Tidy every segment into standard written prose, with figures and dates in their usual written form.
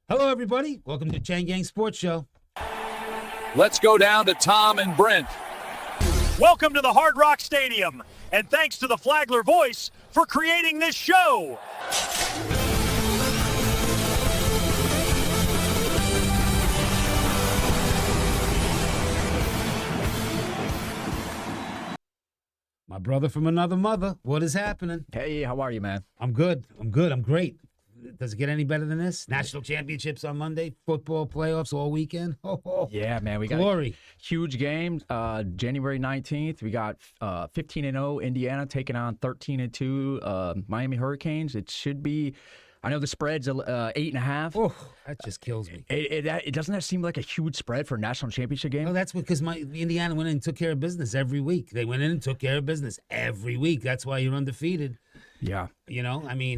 Hello, everybody. Welcome to Chang Gang Sports Show. Let's go down to Tom and Brent. Welcome to the Hard Rock Stadium, and thanks to the Flagler Voice for creating this show. My brother from another mother. What is happening? Hey, how are you, man? I'm good. I'm great. Does it get any better than this? National championships on Monday, football playoffs all weekend. Yeah, man, we got glory. Huge games. January 19th, we got 15-0 Indiana taking on 13-2 Miami Hurricanes. It should be. I know the spread's 8.5. Oh, that just kills me. It doesn't that seem like a huge spread for a national championship game? No, that's because Indiana went in and took care of business every week. They went in and took care of business every week. That's why you're undefeated. Yeah. Miami,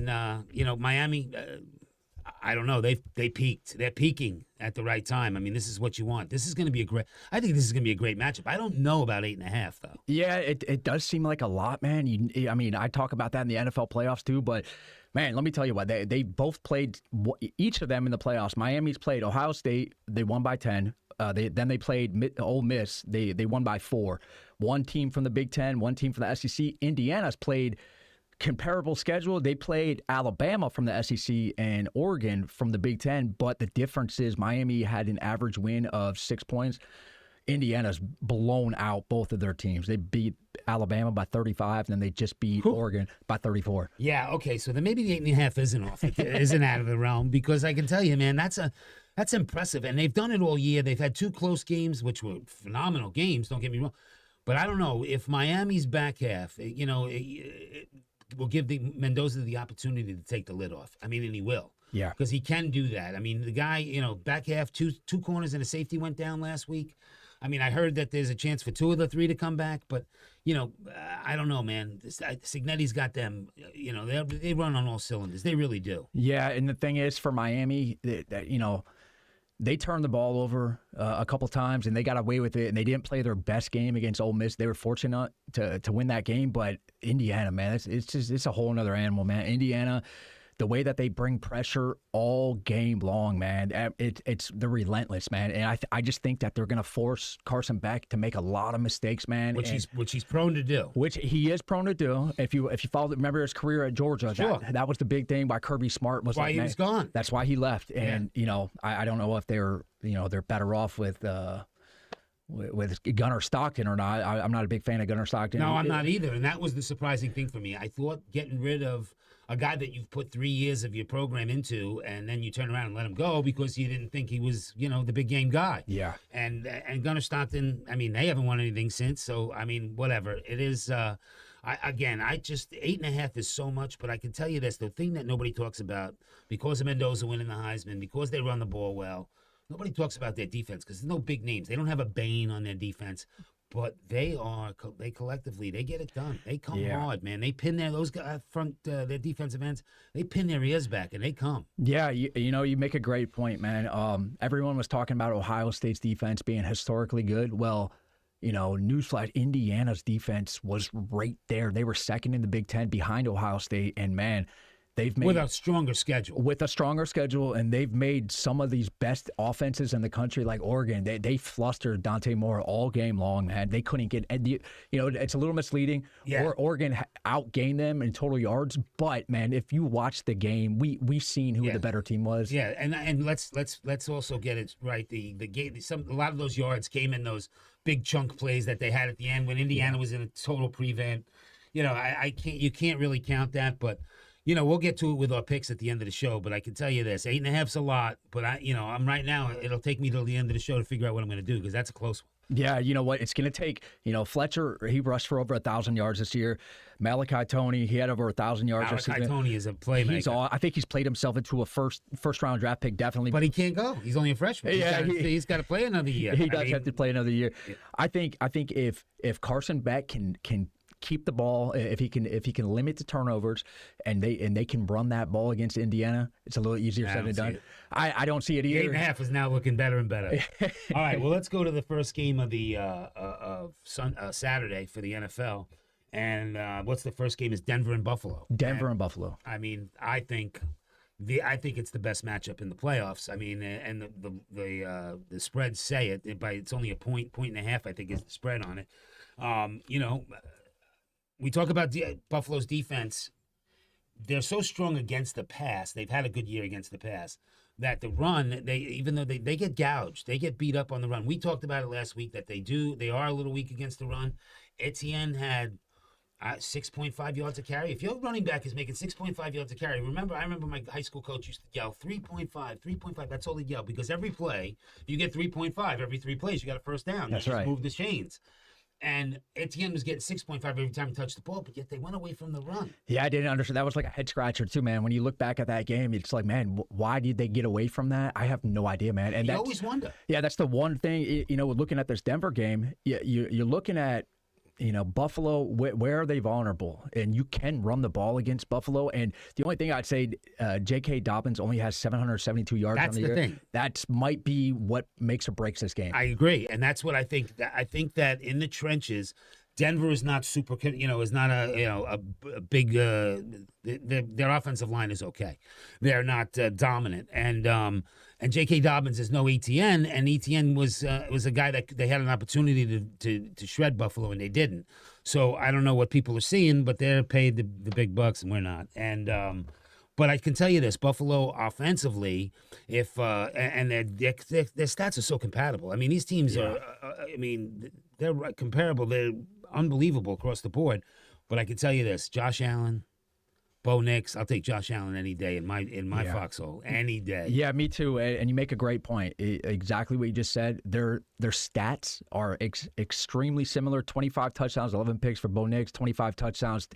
I don't know. They peaked. They're peaking at the right time. I mean, this is what you want. This is going to be I think this is going to be a great matchup. I don't know about 8.5, though. Yeah, it does seem like a lot, man. I talk about that in the NFL playoffs, too, but man, let me tell you what. They both played, each of them in the playoffs. Miami's played Ohio State. They won by 10. Then they played Ole Miss. They won by 4. One team from the Big Ten, one team from the SEC. Indiana's played comparable schedule. They played Alabama from the SEC and Oregon from the Big Ten, but the difference is Miami had an average win of 6 points. Indiana's blown out both of their teams. They beat Alabama by 35, and then they just beat Oregon by 34. Yeah, okay, so then maybe the 8.5 isn't off. It isn't out of the realm, because I can tell you, man, that's impressive. And they've done it all year. They've had 2 close games, which were phenomenal games, don't get me wrong. But I don't know, if Miami's back half, will give the Mendoza the opportunity to take the lid off. I mean, and he will. Yeah. Because he can do that. I mean, the guy, back half, two corners and a safety went down last week. I mean, I heard that there's a chance for 2 of the 3 to come back, but, I don't know, man. Signetti's got them, they run on all cylinders. They really do. Yeah, and the thing is, for Miami, they turned the ball over a couple times, and they got away with it, and they didn't play their best game against Ole Miss. They were fortunate to win that game, but Indiana, man, it's a whole other animal, man. Indiana, the way that they bring pressure all game long, man, they're relentless, man. And I just think that they're going to force Carson Beck to make a lot of mistakes, man. Which he's prone to do. Which he is prone to do. If you remember his career at Georgia, sure. that was the big thing. Why Kirby Smart was why he was gone. That's why he left. And I don't know if they're better off with Gunnar Stockton or not. I'm not a big fan of Gunnar Stockton. No, I'm not either. And that was the surprising thing for me. I thought getting rid of a guy that you've put 3 years of your program into, and then you turn around and let him go because you didn't think he was, the big game guy. Yeah. And Gunnar Stockton, I mean, they haven't won anything since. So, I mean, whatever. It is, I just, 8.5 is so much, but I can tell you this, the thing that nobody talks about, because of Mendoza winning the Heisman, because they run the ball well, nobody talks about their defense because there's no big names. They don't have a Bain on their defense, but they collectively, they get it done. They come hard, man. They pin those guys their defensive ends. They pin their ears back and they come. Yeah, you make a great point, man. Everyone was talking about Ohio State's defense being historically good. Well, newsflash, Indiana's defense was right there. They were second in the Big Ten behind Ohio State, and man, they've made with a stronger schedule, and they've made some of these best offenses in the country, like Oregon. They flustered Dante Moore all game long, man. They couldn't get, it's a little misleading. Yeah. Oregon outgained them in total yards, but man, if you watch the game, we've seen who the better team was. Yeah, and let's also get it right. The game, a lot of those yards came in those big chunk plays that they had at the end when Indiana was in a total prevent. You can't really count that, but. We'll get to it with our picks at the end of the show, but I can tell you this: 8.5's a lot. But I'm right now. It'll take me till the end of the show to figure out what I'm going to do because that's a close one. Yeah, you know what? It's going to take. Fletcher, he rushed for over 1,000 yards this year. Malachi Toney, he had over 1,000 yards. Malachi Toney is a playmaker. I think he's played himself into a first round draft pick, definitely. But he can't go. He's only a freshman. He's got to play another year. He does have to play another year. Yeah. I think if Carson Beck can keep the ball, if he can limit the turnovers, and they can run that ball against Indiana, it's a little easier said than done. I don't see it either. 8.5 is now looking better and better. All right, well, let's go to the first game of the Saturday for the NFL. And what's the first game? Is Denver and Buffalo. And Buffalo. I mean, I think I think it's the best matchup in the playoffs. I mean, and the spreads say it. It's only a point and a half. I think is the spread on it. We talk about Buffalo's defense. They're so strong against the pass. They've had a good year against the pass. That the run, even though they get gouged, they get beat up on the run. We talked about it last week that they are a little weak against the run. Etienne had 6.5 yards a carry. If your running back is making 6.5 yards a carry, I remember my high school coach used to yell 3.5. That's all he'd yell because every play, you get 3.5. Every 3 plays, you got a first down. That's you right. Just move the chains. And Etienne was getting 6.5 every time he touched the ball, but yet they went away from the run. Yeah, I didn't understand. That was like a head scratcher too, man. When you look back at that game, it's like, man, why did they get away from that? I have no idea, man. And you always wonder. Yeah, that's the one thing. Looking at this Denver game, you're looking at. Buffalo, where are they vulnerable? And you can run the ball against Buffalo. And the only thing I'd say, J.K. Dobbins only has 772 yards That's on the year. thing. That might be what makes or breaks this game. I agree. And that's what I think. I think that in the trenches, Denver is not super, is not a big, their offensive line is okay. They're not dominant. And J.K. Dobbins is no Etienne, and Etienne was a guy that they had an opportunity to shred Buffalo, and they didn't. So I don't know what people are seeing, but they're paid the big bucks, and we're not. And but I can tell you this: Buffalo offensively, and their stats are so compatible. I mean, these teams are. They're comparable. They're unbelievable across the board. But I can tell you this: Josh Allen. Bo Nix, I'll take Josh Allen any day in my foxhole, any day. Yeah, me too. And you make a great point. Exactly what you just said. Their stats are extremely similar. 25 touchdowns, 11 picks for Bo Nix, 25 touchdowns,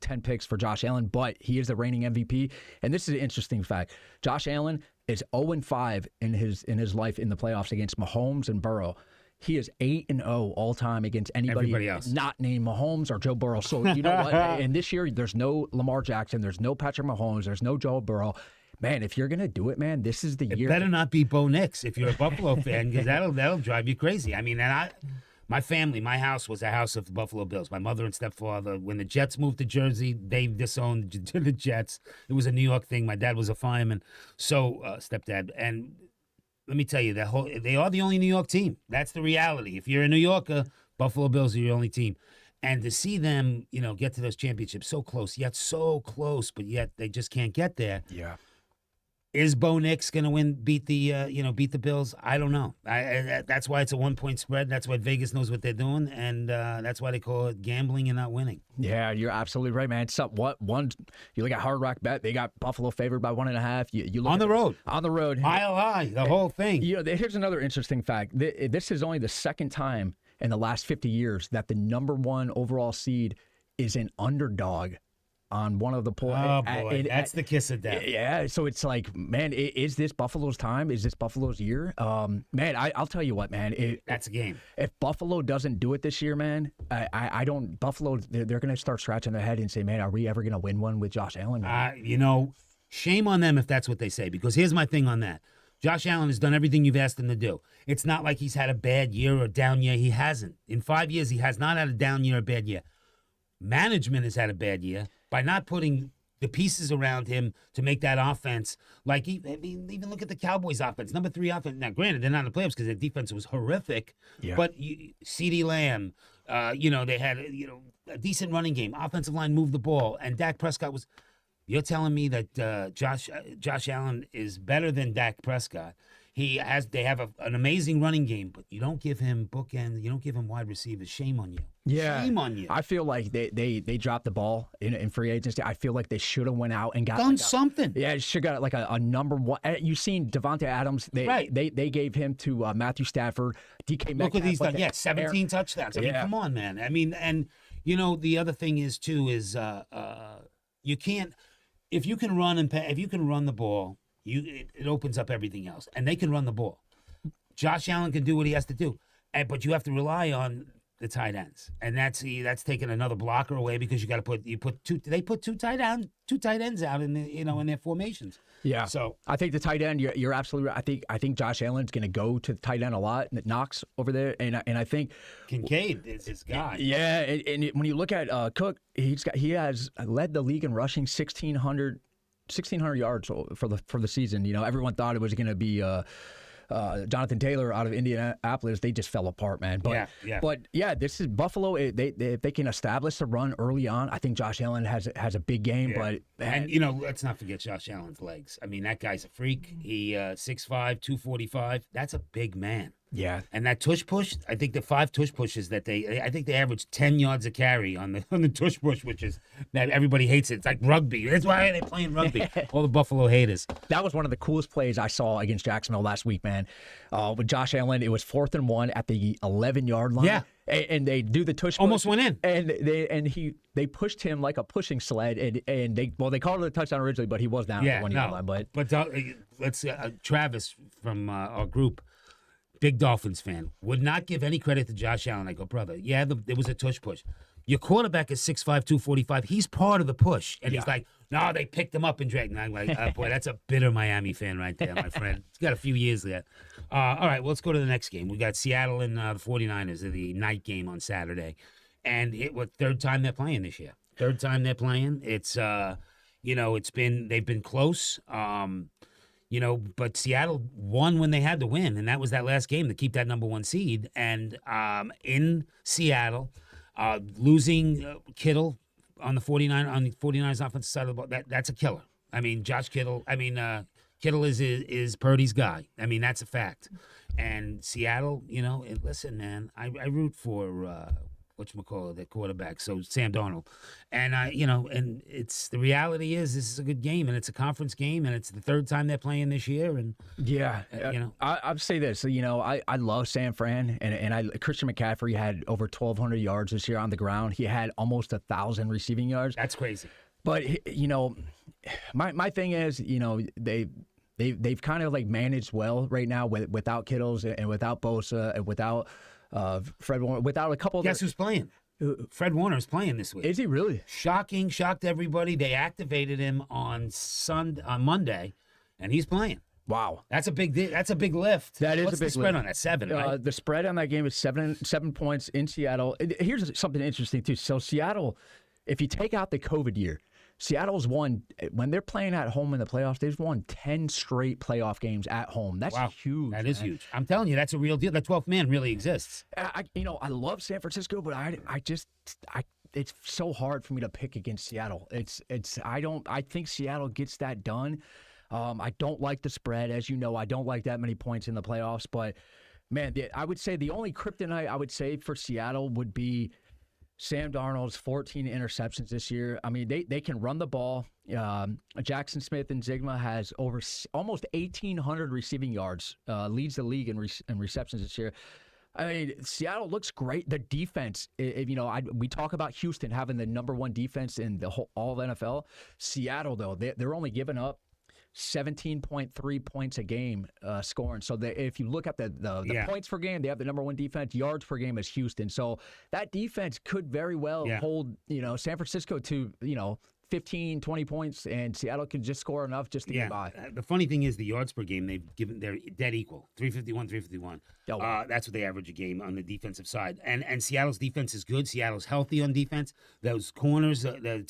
10 picks for Josh Allen. But he is the reigning MVP. And this is an interesting fact. Josh Allen is 0-5 in his life in the playoffs against Mahomes and Burrow. He is 8-0 all time against anybody else not named Mahomes or Joe Burrow. So you know what? And this year, there's no Lamar Jackson, there's no Patrick Mahomes, there's no Joe Burrow. Man, if you're gonna do it, man, this is the year. It better not be Bo Nix if you're a Buffalo fan, because that'll drive you crazy. I mean, and my house was a house of the Buffalo Bills. My mother and stepfather, when the Jets moved to Jersey, they disowned the Jets. It was a New York thing. My dad was a fireman, so stepdad and. Let me tell you, they are the only New York team. That's the reality. If you're a New Yorker, Buffalo Bills are your only team. And to see them, get to those championships so close, but yet they just can't get there. Yeah. Is Bo Nix going to beat the Bills? I don't know. That's why it's a 1-point spread. That's why Vegas knows what they're doing, and that's why they call it gambling and not winning. Yeah, you're absolutely right, man. You look at Hard Rock Bet, they got Buffalo favored by 1.5. You look on the road, mile high, the whole thing. Here's another interesting fact. This is only the second time in the last 50 years that the number 1 overall seed is an underdog on one of the polls. Oh, boy, that's the kiss of death. Yeah, so it's like, man, is this Buffalo's time? Is this Buffalo's year? Man, I'll tell you what, man. That's a game. If Buffalo doesn't do it this year, man, I don't. Buffalo, they're going to start scratching their head and say, man, are we ever going to win one with Josh Allen? Shame on them if that's what they say, because here's my thing on that. Josh Allen has done everything you've asked him to do. It's not like he's had a bad year or a down year. He hasn't. In 5 years, he has not had a down year or a bad year. Management has had a bad year by not putting the pieces around him to make that offense. Even look at the Cowboys' offense, number 3 offense. Now, granted, they're not in the playoffs because their defense was horrific. Yeah. But CeeDee Lamb, they had a decent running game. Offensive line moved the ball, and Dak Prescott was. You're telling me that Josh Allen is better than Dak Prescott? They have an amazing running game, but you don't give him bookends. You don't give him wide receivers. Shame on you. Yeah, shame on you. I feel like they dropped the ball in free agency. I feel like they should have went out and got done something. Yeah, should have got like a number 1. You've seen Devontae Adams. They gave him to Matthew Stafford. DK Metcalf. Look what he's done. 17 touchdowns. I mean, come on, man. I mean, and the other thing is too is you can't if you can run the ball. It opens up everything else, and they can run the ball. Josh Allen can do what he has to do, but you have to rely on the tight ends, and that's taking another blocker away because they put two tight ends out in in their formations. Yeah. So I think the tight end, you're absolutely right. I think Josh Allen's going to go to the tight end a lot. Knox over there, and I think Kincaid is his guy. Yeah, and when you look at Cook, he has led the league in rushing 1,600 1,600 yards for the season. You know, everyone thought it was going to be Jonathan Taylor out of Indianapolis. They just fell apart, man. But this is Buffalo. If they can establish the run early on, I think Josh Allen has a big game. Yeah. But man, and you know, let's not forget Josh Allen's legs. I mean, that guy's a freak. He 6'5", 245. That's a big man. yeah, And that tush push, I think the 5 tush pushes that I think they average 10 yards a carry on the tush push, which is that everybody hates it. It's like rugby. That's why they're playing rugby. All the Buffalo haters. that was one of the coolest plays I saw against Jacksonville last week, man. With Josh Allen, it was 4th and 1 at the 11-yard line. Yeah. And they do the tush push. Almost went in. And they pushed him like a pushing sled, and they called it a touchdown originally, but he was down at the 1-yard line. But let's Travis from our group, big Dolphins fan, would not give any credit to Josh Allen. I go, brother, yeah, there was a tush push. Your quarterback is 6'5", 245. He's part of the push. And he's like, no, they picked him up and dragged him. I'm like, boy, that's a bitter Miami fan right there, my friend. He's got a few years there. All right, well, let's go to the next game. We got Seattle and the 49ers in the night game on Saturday. And third time they're playing this year. Third time they're playing. It's, they've been close. But Seattle won when they had to win, and that was that last game to keep that number 1 seed. And in Seattle, losing Kittle on the 49ers offensive side of the ball, that's a killer. I mean, Kittle is Purdy's guy. I mean, that's a fact. And Seattle, listen, man, I root for the quarterback, so Sam Darnold. And and it's the reality is this is a good game, and it's a conference game, and it's the third time they're playing this year. And I'd say this, I love San Fran, and Christian McCaffrey had over 1,200 yards this year on the ground. He had almost 1,000 receiving yards. That's crazy. But my thing is, they've kind of like managed well right now without Kittles and without Bosa and without Fred Warner, without a couple of Guess who's playing? Fred Warner is playing this week. Is he really? Shocked everybody. They activated him on Monday, and he's playing. Wow, that's a big deal. That's a big lift. That is What's a big the spread lift. on that? 7, right? The spread on that game is 7 points in Seattle. Here's something interesting too. So Seattle, if you take out the COVID year, Seattle's won, when they're playing at home in the playoffs, they've won 10 straight playoff games at home. That's huge. That is huge. I'm telling you, that's a real deal. That 12th man really exists. I love San Francisco, but it's so hard for me to pick against Seattle. I think Seattle gets that done. I don't like the spread. As you know, I don't like that many points in the playoffs. But, man, I would say the only kryptonite I would say for Seattle would be Sam Darnold's 14 interceptions this year. I mean, they can run the ball. Jackson Smith and Zigma has over almost 1,800 receiving yards, leads the league in receptions this year. I mean, Seattle looks great. The defense, we talk about Houston having the number 1 defense in the all of NFL. Seattle, though, they're only giving up 17.3 points a game scoring. So if you look at the points per game, they have the number 1 defense. Yards per game is Houston. So that defense could very well hold San Francisco to 15, 20 points, and Seattle could just score enough just to get by. The funny thing is the yards per game they're dead equal, 351. Oh, wow. That's what they average a game on the defensive side. And Seattle's defense is good. Seattle's healthy on defense. Those corners, the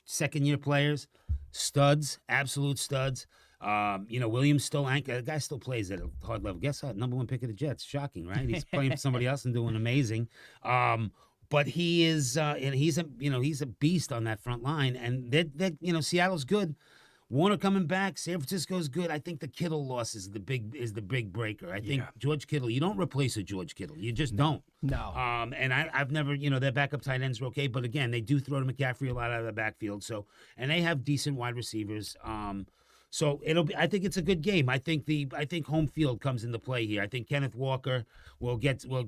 second-year players, studs, absolute studs. Williams still anchor. The guy still plays at a hard level. Guess what? Number 1 pick of the Jets. Shocking, right? He's playing for somebody else and doing amazing. But he is, and he's a beast on that front line. And Seattle's good. Warner coming back. San Francisco's good. I think the Kittle loss is the big breaker. I think George Kittle. You don't replace a George Kittle. You just don't. No. And I've never, their backup tight ends are okay, but again, they do throw to McCaffrey a lot out of the backfield. So, and they have decent wide receivers. So I think it's a good game. I think home field comes into play here. I think Kenneth Walker will get. San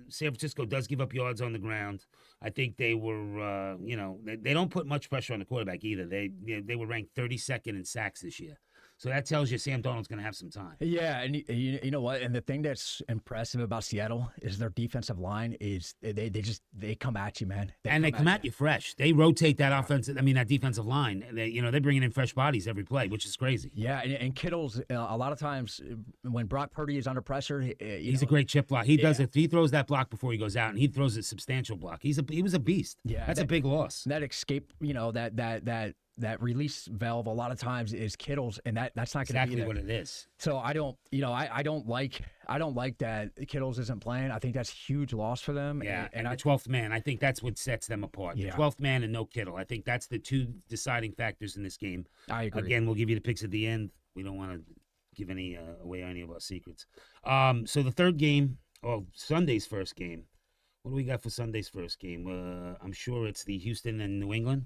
Francisco does give up yards on the ground. I think they were, they don't put much pressure on the quarterback either. They were ranked 32nd in sacks this year. So that tells you Sam Darnold's going to have some time. Yeah, and you know what? And the thing that's impressive about Seattle is their defensive line is they come at you, man. They come at you fresh. They rotate that that defensive line. They're bringing in fresh bodies every play, which is crazy. Yeah, and Kittle's a lot of times when Brock Purdy is under pressure, he's a great chip block. He does it. He throws that block before he goes out, and he throws a substantial block. He was a beast. Yeah, that's a big loss. That escape, that release valve a lot of times is Kittle's, and that's not going to be Exactly there. what it is. So I don't like that Kittle's isn't playing. I think that's a huge loss for them. Yeah, and the 12th man, I think that's what sets them apart. Yeah. The 12th man and no Kittle. I think that's the two deciding factors in this game. I agree. Again, we'll give you the picks at the end. We don't want to give any away any of our secrets. So the third game, Sunday's first game. What do we got for Sunday's first game? I'm sure it's the Houston and New England,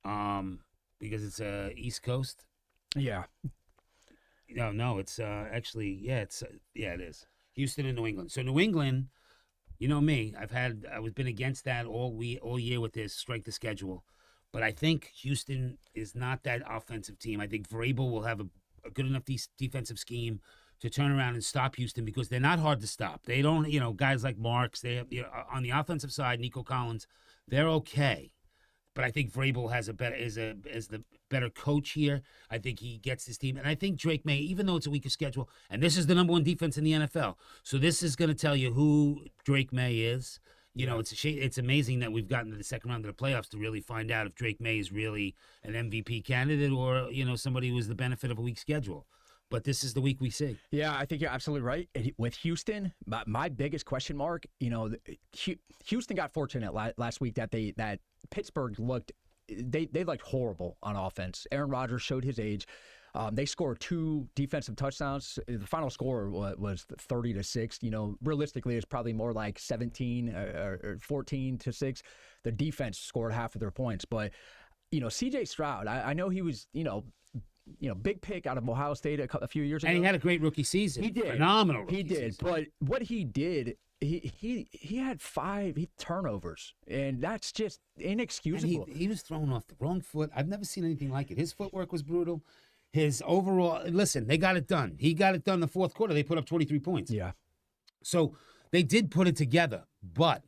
because it's East Coast. Yeah. No, it's actually it is Houston and New England. So New England, you know me, I've been against that all year with this strength of schedule, but I think Houston is not that offensive team. I think Vrabel will have a good enough defensive scheme to turn around and stop Houston, because they're not hard to stop. They don't, guys like Marks, they have, on the offensive side, Nico Collins, they're okay. But I think Vrabel is the better coach here. I think he gets his team. And I think Drake May, even though it's a weaker schedule, and this is the number one defense in the NFL, so this is going to tell you who Drake May is. It's amazing that we've gotten to the second round of the playoffs to really find out if Drake May is really an MVP candidate or, somebody who was the benefit of a weak schedule. But this is the week we see. Yeah, I think you're absolutely right. With Houston, my biggest question mark, Houston got fortunate last week that Pittsburgh looked horrible on offense. Aaron Rodgers showed his age. They scored 2 defensive touchdowns. The final score was 30-6. Realistically, it's probably more like 17 or 14-6. The defense scored half of their points. But, C.J. Stroud, I know he was, big pick out of Ohio State a few years ago. And he had a great rookie season. He did. Phenomenal rookie He did. season. But what he did, he had 5 turnovers, and that's just inexcusable. And he was thrown off the wrong foot. I've never seen anything like it. His footwork was brutal. His overall, listen, they got it done. He got it done the fourth quarter. They put up 23 points. Yeah. So they did put it together, but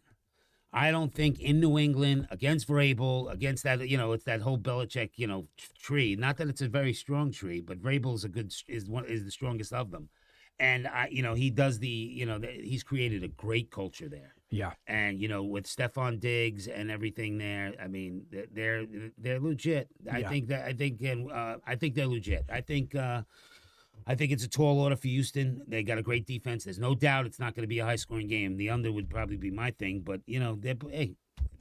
I don't think in New England against Vrabel, against that, it's that whole Belichick, tree. Not that it's a very strong tree, but Vrabel is the strongest of them. And he does he's created a great culture there. Yeah. And with Stephon Diggs and everything there, I mean, they're legit. I think they're legit. I think it's a tall order for Houston. They got a great defense. There's no doubt it's not going to be a high-scoring game. The under would probably be my thing, but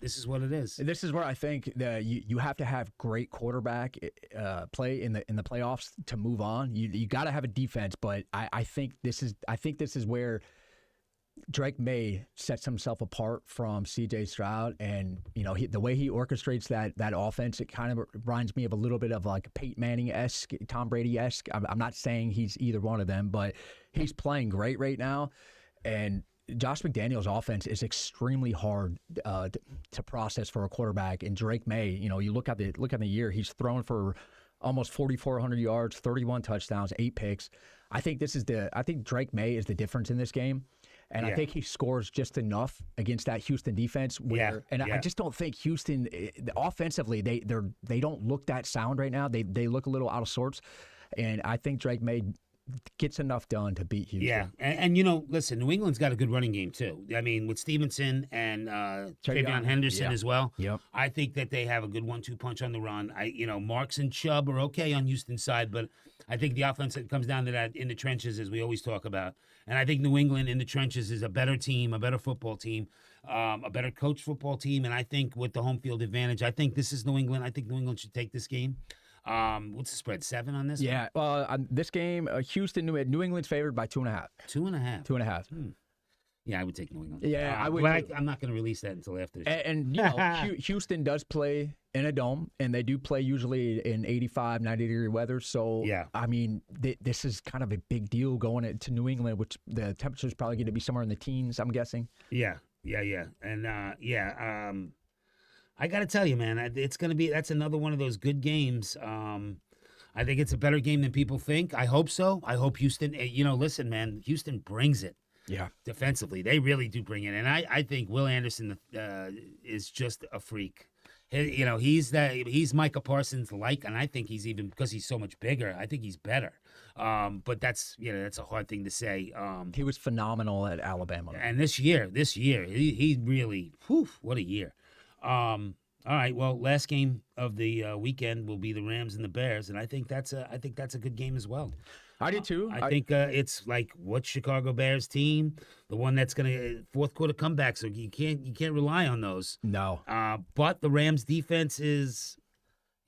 this is what it is. This is where I think that you have to have great quarterback play in the playoffs to move on. You got to have a defense, but I think this is where Drake May sets himself apart from C.J. Stroud, and the way he orchestrates that offense, it kind of reminds me of a little bit of like Peyton Manning-esque, Tom Brady-esque. I'm not saying he's either one of them, but he's playing great right now, and Josh McDaniels' offense is extremely hard to process for a quarterback. And Drake May, you look at the year, he's thrown for almost 4,400 yards, 31 touchdowns, 8 picks. I think Drake May is the difference in this game. And I think he scores just enough against that Houston defense. I just don't think Houston offensively they don't look that sound right now. They look a little out of sorts, and I think Drake May gets enough done to beat Houston. Yeah, and listen, New England's got a good running game too. I mean, with Stevenson and Travion Henderson as well. Yep. I think that they have a good 1-2 punch on the run. Marks and Chubb are okay on Houston's side, but I think the offense comes down to that in the trenches, as we always talk about. And I think New England in the trenches is a better team, a better football team, a better coached football team. And I think with the home field advantage, I think this is New England. I think New England should take this game. What's the spread? 7 on this? Yeah. On this game, New England's favored by 2.5. 2.5. 2.5. Yeah, I would take New England. Yeah, I would. But I'm not going to release that until after. And Houston does play in a dome, and they do play usually in 85, 90-degree weather. So, I mean, this is kind of a big deal going into New England, which the temperature is probably going to be somewhere in the teens, I'm guessing. Yeah. And, I got to tell you, man, that's another one of those good games. I think it's a better game than people think. I hope so. I hope Houston, listen, man, Houston brings it. Yeah. Defensively, they really do bring it. And I think Will Anderson is just a freak. He's Micah Parsons like, and I think he's even, because he's so much bigger, I think he's better. But that's a hard thing to say. He was phenomenal at Alabama. And this year, he really, what a year. All right. Well, last game of the weekend will be the Rams and the Bears, and I think that's a good game as well. I did too. I think it's like what Chicago Bears team, the one that's going to fourth quarter comeback. So you can't rely on those. No. But the Rams defense is,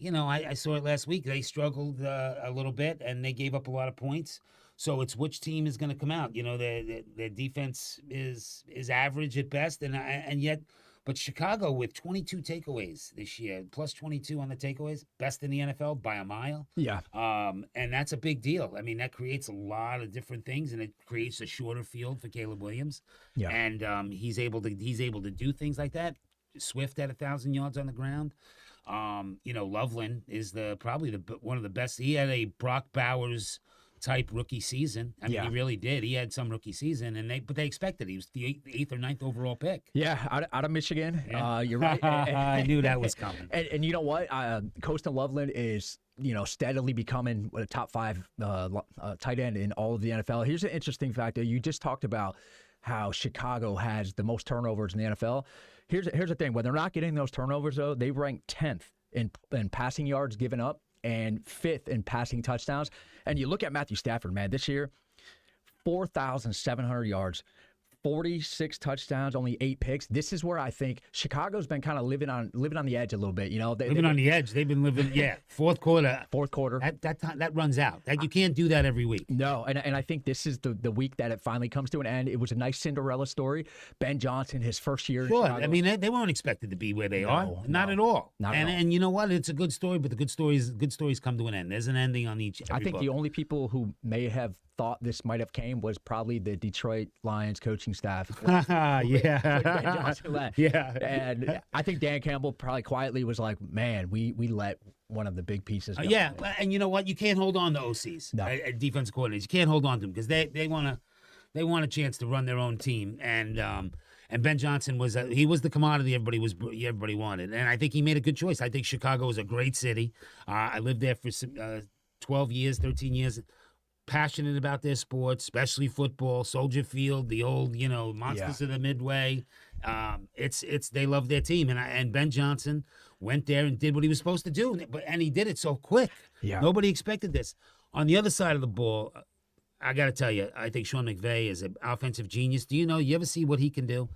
I saw it last week. They struggled a little bit and they gave up a lot of points. So it's which team is going to come out. Their defense is average at best, and yet. But Chicago with 22 takeaways this year, plus 22 on the takeaways, best in the NFL by a mile. Yeah. And that's a big deal. I mean, that creates a lot of different things, and it creates a shorter field for Caleb Williams. Yeah. And he's able to do things like that. Swift at 1,000 yards on the ground. Loveland is probably one of the best. He had a Brock Bowers type rookie season. I mean, he really did. He had some rookie season, but they expected he was the eighth or ninth overall pick. Yeah, out of Michigan. Yeah. You're right. I knew that was coming. And you know what? Coastal Loveland is steadily becoming a top 5 tight end in all of the NFL. Here's an interesting fact. You just talked about how Chicago has the most turnovers in the NFL. Here's the thing. When they're not getting those turnovers, though, they rank 10th in passing yards given up and 5th in passing touchdowns. And you look at Matthew Stafford, man, this year, 4,700 yards, 46 touchdowns, only 8 picks. This is where I think Chicago's been kind of living on the edge a little bit. Living on the edge. They've been living, fourth quarter. Fourth quarter. That runs out. You can't do that every week. No, and I think this is the week that it finally comes to an end. It was a nice Cinderella story. Ben Johnson, his first year. Sure. In Chicago. I mean, they weren't expected to be where they are. Not at all. Not at all. And you know what? It's a good story, but the good stories come to an end. There's an ending on each. I think book. the only people who may have thought this might have came was probably the Detroit Lions coaching staff. Yeah. And I think Dan Campbell probably quietly was like, man, we let one of the big pieces go. And you know what? You can't hold on to OCs, defensive coordinators. You can't hold on to them because they want a chance to run their own team. And Ben Johnson was the commodity everybody wanted. And I think he made a good choice. I think Chicago is a great city. I lived there for 12 years, 13 years. Passionate about their sports, especially football, Soldier Field, the old, monsters of the Midway. They love their team, and Ben Johnson went there and did what he was supposed to do, and he did it so quick. Yeah. Nobody expected this. On the other side of the ball, I got to tell you, I think Sean McVay is an offensive genius. Do you ever see what he can do?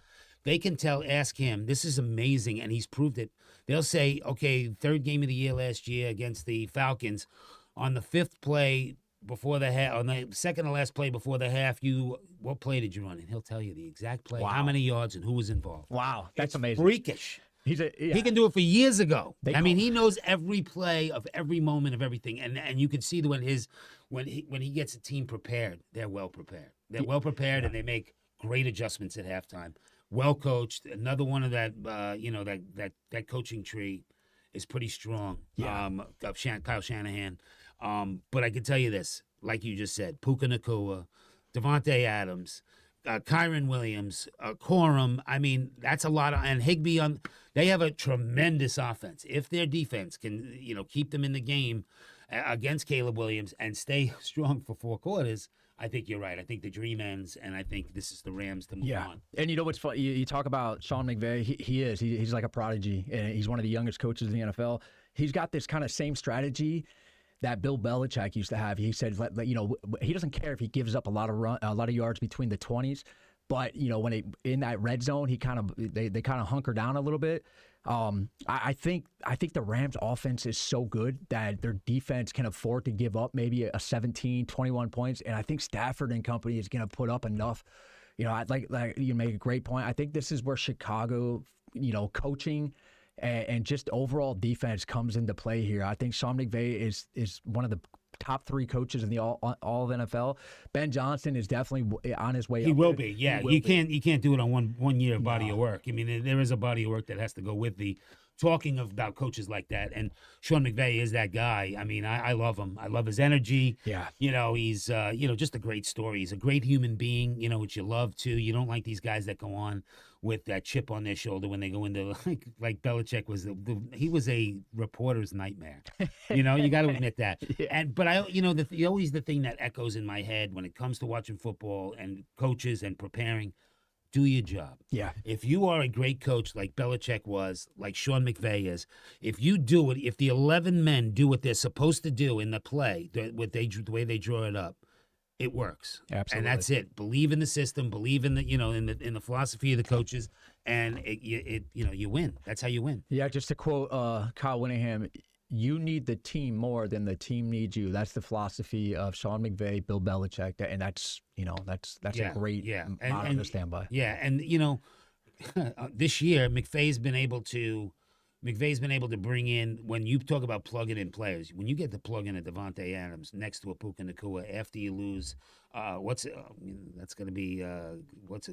They can ask him, this is amazing, and he's proved it. They'll say, okay, third game of the year last year against the Falcons, on the 5th play before the half, on the second to last play before the half, what play did you run? And he'll tell you the exact play, how many yards, and who was involved. Wow, that's amazing. Freakish. He can do it for years ago. He knows every play of every moment of everything, and you can see that when he gets a team prepared, they're well prepared. They're well prepared, and they make great adjustments at halftime. Well coached. Another one of that, that coaching tree is pretty strong. Yeah. Kyle Shanahan. But I can tell you this, like you just said, Puka Nacua, Devontae Adams, Kyron Williams, Corum. I mean, that's a lot and Higbee they have a tremendous offense. If their defense can, keep them in the game against Caleb Williams and stay strong for 4 quarters, I think you're right. I think the dream ends, and I think this is the Rams to move on. And you know what's funny? You talk about Sean McVay. He's like a prodigy, and he's one of the youngest coaches in the NFL. He's got this kind of same strategy that Bill Belichick used to have. He said, he doesn't care if he gives up a lot of yards between the 20s, but when in that red zone, they kind of hunker down a little bit. I think the Rams offense is so good that their defense can afford to give up maybe a 17, 21 points, and I think Stafford and company is going to put up enough. I'd like you make a great point. I think this is where Chicago, coaching and just overall defense comes into play here. I think Sean McVay is one of the top 3 coaches in the all of NFL. Ben Johnson is definitely on his way. He will be. Yeah, you can't do it on one year of body of work. I mean, there is a body of work that has to go with the talking about coaches like that. And Sean McVay is that guy. I mean, I love him. I love his energy. Yeah. He's just a great story. He's a great human being. Which you love too. You don't like these guys that go on with that chip on their shoulder when they go into like Belichick was. He was a reporter's nightmare. You got to admit that. Yeah. But always the thing that echoes in my head when it comes to watching football and coaches and preparing. do your job. Yeah. If you are a great coach like Belichick was, like Sean McVay is, if you do it, if the 11 men do what they're supposed to do in the play, the way they draw it up, it works. Absolutely. And that's it. Believe in the system. Believe in the in the philosophy of the coaches, and you win. That's how you win. Yeah, just to quote Kyle Whittingham, you need the team more than the team needs you. That's the philosophy of Sean McVay, Bill Belichick, and that's a great motto to stand by. Yeah, and this year McVay's been able to bring in, when you talk about plugging in players, when you get to plug in a Devontae Adams next to a Puka Nacua after you lose, that's going to be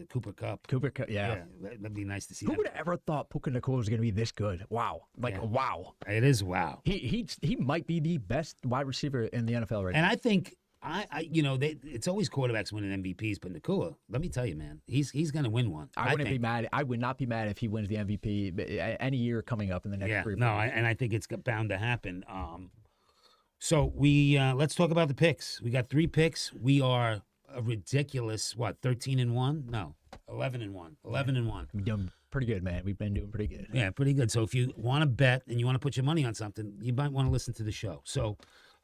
Cooper Kupp. Cooper Kupp, yeah. That'd be nice to see. Who would have ever thought Puka Nacua was going to be this good? Wow, wow. It is wow. He might be the best wide receiver in the NFL right now. And I think it's always quarterbacks winning MVPs, but Nacua, let me tell you, man, he's going to win one. I wouldn't be mad. I would not be mad if he wins the MVP any year coming up in the next 3 or 4 years. And I think it's bound to happen. So we let's talk about the picks. We got 3 picks. We are a ridiculous 13-1? No, 11-1. 11-1. We're doing pretty good, man. We've been doing pretty good. Yeah, pretty good. So if you want to bet and you want to put your money on something, you might want to listen to the show. So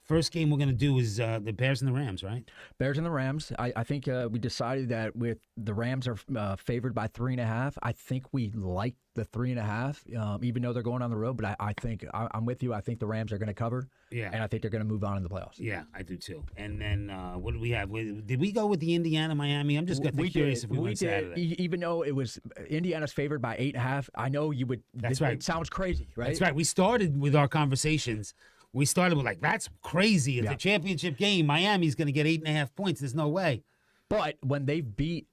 first game we're going to do is the Bears and the Rams, right? Bears and the Rams. I think we decided that with the Rams are favored by 3.5. I think we like the 3.5, even though they're going on the road. But I think I'm with you. I think the Rams are going to cover. Yeah. And I think they're going to move on in the playoffs. Yeah, I do too. And then what did we have? Did we go with the Indiana Miami? I'm just curious if we went Saturday. Even though it was Indiana's favored by 8.5, I know you would. That's right. It sounds crazy, right? That's right. We started with our conversations. We started with that's crazy. It's a championship game. Miami's going to get 8.5 points. There's no way. But when they beat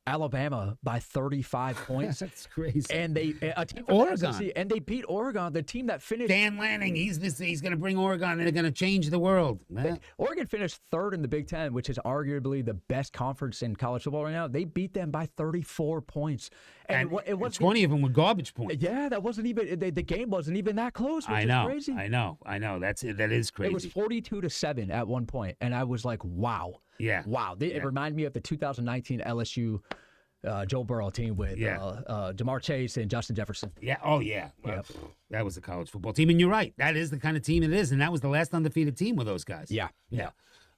Alabama by 35 points, that's crazy. And they Oregon, and they beat Oregon, the team that finished. Dan Lanning, he's going to bring Oregon, and they're going to change the world. Oregon finished 3rd in the Big Ten, which is arguably the best conference in college football right now. They beat them by 34 points, and 20 of them were garbage points. Yeah, that wasn't even the game wasn't even that close. Which I know, is crazy. I know. That is crazy. It was 42-7 at one point, and I was like, wow. Yeah. Wow. It reminded me of the 2019 LSU Joe Burrow team with Jamar Chase and Justin Jefferson. Yeah. Oh, yeah. Well, that was the college football team. And you're right. That is the kind of team it is. And that was the last undefeated team with those guys. Yeah.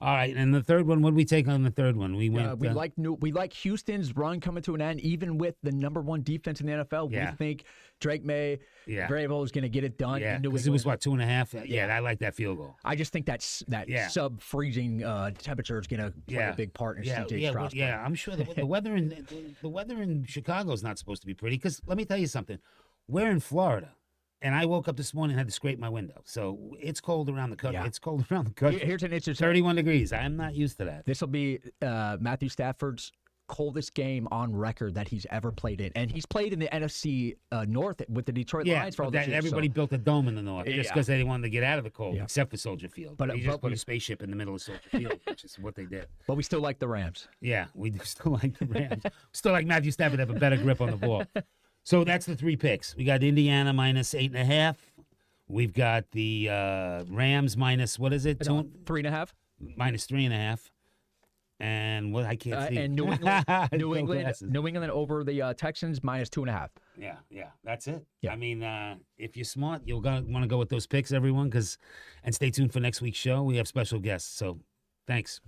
All right. And the third one, what did we take on the third one? We went. We like Houston's run coming to an end, even with the #1 defense in the NFL. Yeah. We think Drake May, Vrabel is going to get it done. Yeah, because it was 2.5. Yeah, I like that field goal. I just think that sub-freezing temperature is going to play a big part in CJ Stroud's play. I'm sure the weather in Chicago is not supposed to be pretty. Because let me tell you something, we're in Florida. And I woke up this morning and had to scrape my window. So it's cold around the country. Yeah. It's cold around the country. Here's an interesting 31 degrees. I'm not used to that. This will be Matthew Stafford's coldest game on record that he's ever played in. And he's played in the NFC North with the Detroit Lions for all the years. Everybody built a dome in the North just because they wanted to get out of the cold, except for Soldier Field. But he just put a spaceship in the middle of Soldier Field, which is what they did. But we still like the Rams. Yeah, we do still like the Rams. Still like Matthew Stafford to have a better grip on the ball. So that's the 3 picks. We got Indiana minus 8.5. We've got the Rams minus, what is it? 3.5? Minus 3.5. And what I can't see. And New England over the Texans minus 2.5. Yeah, that's it. Yeah. I mean, if you're smart, you'll want to go with those picks, everyone. And stay tuned for next week's show. We have special guests. So thanks.